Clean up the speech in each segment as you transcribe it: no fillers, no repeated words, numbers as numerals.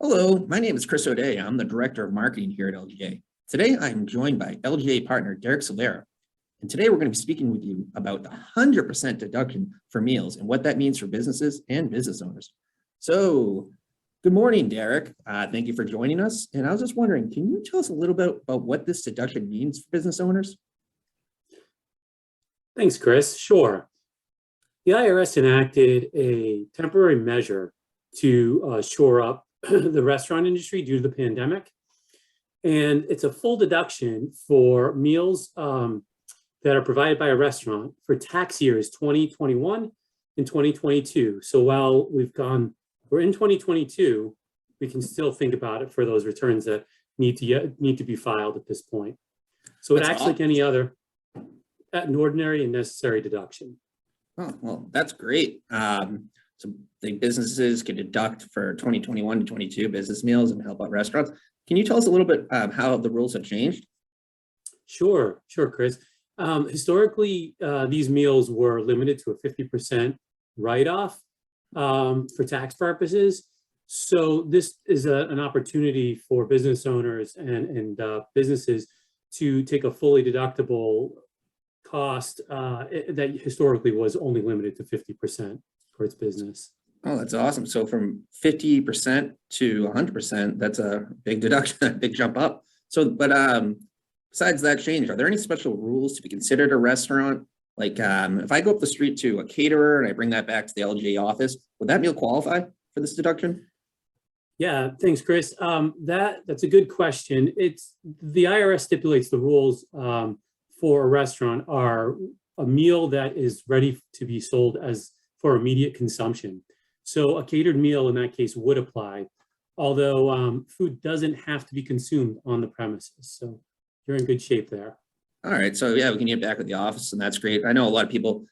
Hello, my name is Chris O'Day. I'm the Director of Marketing here at LGA. Today, I'm joined by LGA partner Derek Silveira. And today, we're going to be speaking with you about the 100% deduction for meals and what that means for businesses and business owners. So, good morning, Derek. Thank you for joining us. And I was just wondering, can you tell us a little bit about what this deduction means for business owners? Thanks, Chris. Sure. The IRS enacted a temporary measure to shore up the restaurant industry due to the pandemic. And it's a full deduction for meals that are provided by a restaurant for tax years 2021 and 2022. So while we're in 2022, we can still think about it for those returns that need to be filed at this point. So it acts like any other an ordinary and necessary deduction. Oh, well, that's great. So the businesses can deduct for 2021 to 22 business meals and help out restaurants. Can you tell us a little bit how the rules have changed? Sure, Chris. Historically, these meals were limited to a 50% write-off for tax purposes. So this is an opportunity for business owners and businesses to take a fully deductible cost that historically was only limited to 50% for its business. Oh, that's awesome. So from 50% to 100%, that's a big deduction, a big jump up. So, but besides that change, are there any special rules to be considered a restaurant? Like if I go up the street to a caterer and I bring that back to the LGA office, would that meal qualify for this deduction? Yeah, thanks, Chris. That's a good question. It's the IRS stipulates the rules for a restaurant are a meal that is ready to be sold as for immediate consumption. So a catered meal in that case would apply, although food doesn't have to be consumed on the premises. So you're in good shape there. All right. So yeah, we can get back at the office and that's great. I know a lot of people,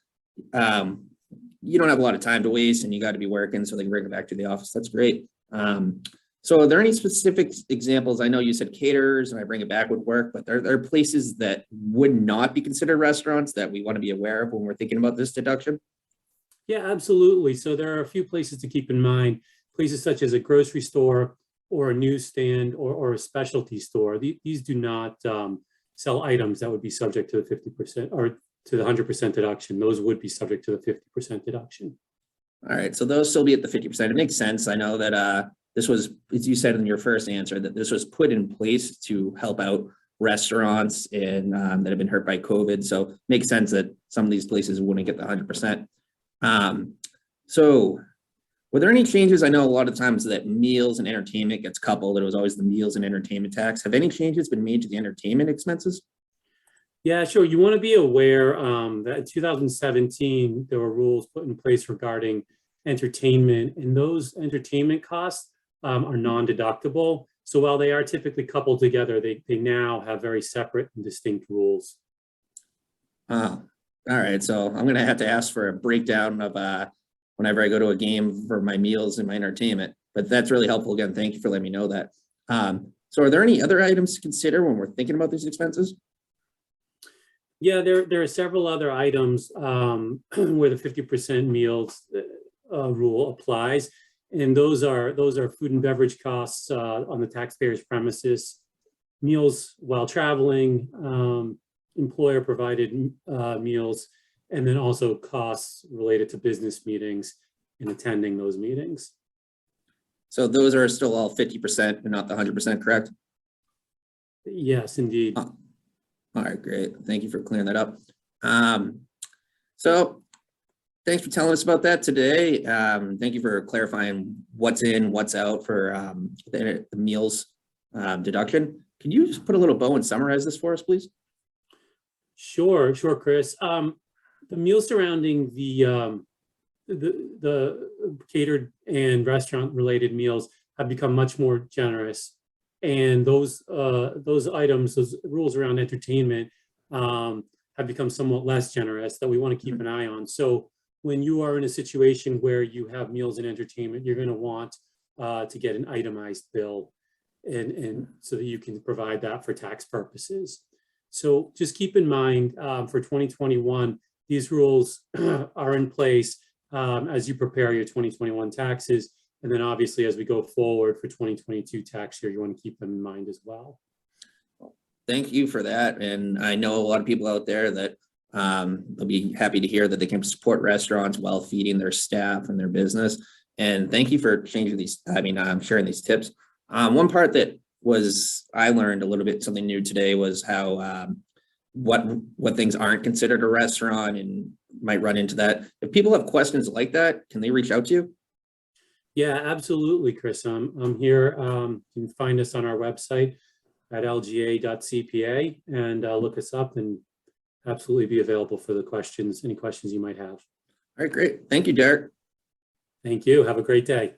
you don't have a lot of time to waste and you got to be working so they can bring it back to the office. That's great. So are there any specific examples? I know you said caterers and I bring it back would work, but there are places that would not be considered restaurants that we want to be aware of when we're thinking about this deduction? Yeah, absolutely. So there are a few places to keep in mind, places such as a grocery store or a newsstand or a specialty store. These do not sell items that would be subject to the 50% or to the 100% deduction. Those would be subject to the 50% deduction. All right. So those still be at the 50%. It makes sense. I know that this was, as you said in your first answer, that this was put in place to help out restaurants and that have been hurt by COVID. So it makes sense that some of these places wouldn't get the 100%. So were there any changes? I know a lot of times that meals and entertainment gets coupled. It was always the meals and entertainment tax. Have any changes been made to the entertainment expenses? Yeah, sure. You want to be aware that in 2017, there were rules put in place regarding entertainment, and those entertainment costs are non-deductible. So while they are typically coupled together, they now have very separate and distinct rules. All right. So I'm going to have to ask for a breakdown of whenever I go to a game for my meals and my entertainment, but that's really helpful. Again, thank you for letting me know that. So are there any other items to consider when we're thinking about these expenses? Yeah, there are several other items where the 50% meals rule applies. And those are food and beverage costs on the taxpayer's premises, meals while traveling, employer provided meals, and then also costs related to business meetings and attending those meetings. So those are still all 50% and not the 100%, correct? Yes, indeed. Oh. All right, great. Thank you for clearing that up. So thanks for telling us about that today. Thank you for clarifying what's in, what's out for the meals deduction. Can you just put a little bow and summarize this for us, please? Sure, Chris. The meals surrounding the catered and restaurant related meals have become much more generous. And those items, those rules around entertainment have become somewhat less generous that we want to keep an eye on. So when you are in a situation where you have meals and entertainment, you're going to want to get an itemized bill and so that you can provide that for tax purposes. So just keep in mind for 2021, these rules are in place as you prepare your 2021 taxes. And then obviously, as we go forward for 2022 tax year, you want to keep them in mind as well. Thank you for that. And I know a lot of people out there that they'll be happy to hear that they can support restaurants while feeding their staff and their business. And thank you for changing these. Sharing these tips. One part that I learned a little bit something new today was how what things aren't considered a restaurant and might run into that. If people have questions like that, can they reach out to you? Yeah, absolutely, Chris. I'm here. You can find us on our website at lga.cpa and look us up and absolutely be available for the questions, any questions you might have. All right, great. Thank you, Derek. Thank you. Have a great day.